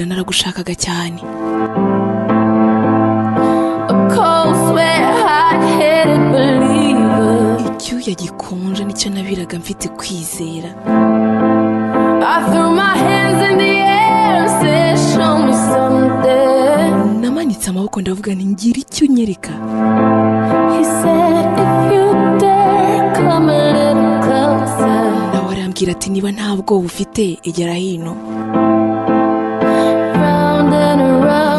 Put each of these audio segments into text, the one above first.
kukubwira naragushakaga cyane. Icyuya gikonje nicyo nabiraga mfite kwizera. Namanitse amaboko ndavuga nti ngira icyo unyereka. Nawe arambwira ati niba nta bwoba ufite egera hino.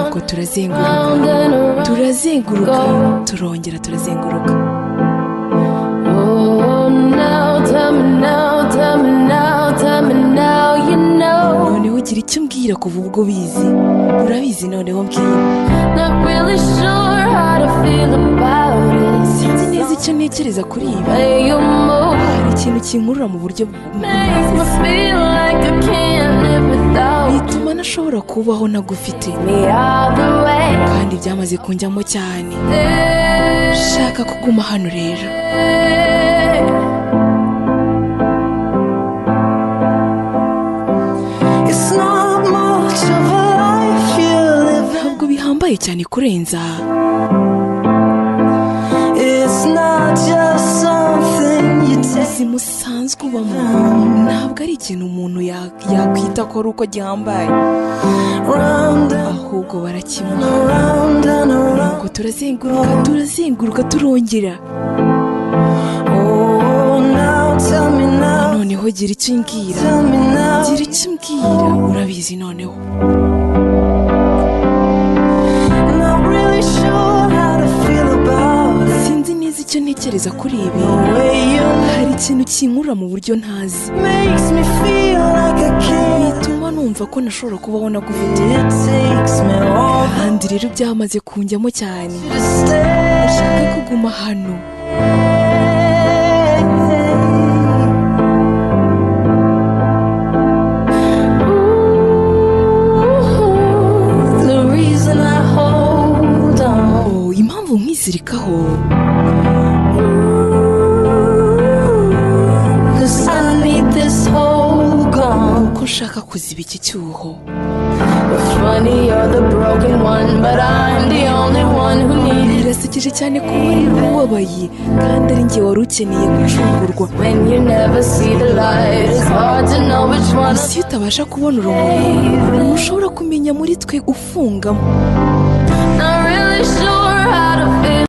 Nuko turazenguruka turongera turazenguruka. Noneho ugira icyo umbwira kuva ubwo bizi. Urabizi noneho mbwira. Sinzi neza icyo ntekereza kuri ibi. Hari ikintu kinkurura mu buryo bituma nashobora kubaho nagufite, kandi byamaze kunjyamo cyane. Shaka kuguma hano rero. Ntabwo bihambaye cyane kurenza. Ubuzima usanzwe ubamo ntabwo ari ikintu umuntu yakwita ko ari uko gihambaye, ahubwo barakimuha. Nuko turazenguruka turongera. Noneho gira icyo umbwira. Urabizi noneho. Sinzi neza icyo ntekereza kuri ibi. Hari ikintu kinkurura mu buryo ntazi, bituma numva ko nashobora kubaho nagufite, kandi rero byamaze kunjyamo cyane. Ndashaka kuguma hano. Impamvu nkizirikaho uko nshaka kuziba iki cyuho. Birasekeje cyane ko wari ubabaye, kandi ari njye wari ukeneye gucungurwa. Isi iyo utabasha kubona urumuri, ntushobora kumenya muri twe ufungamo.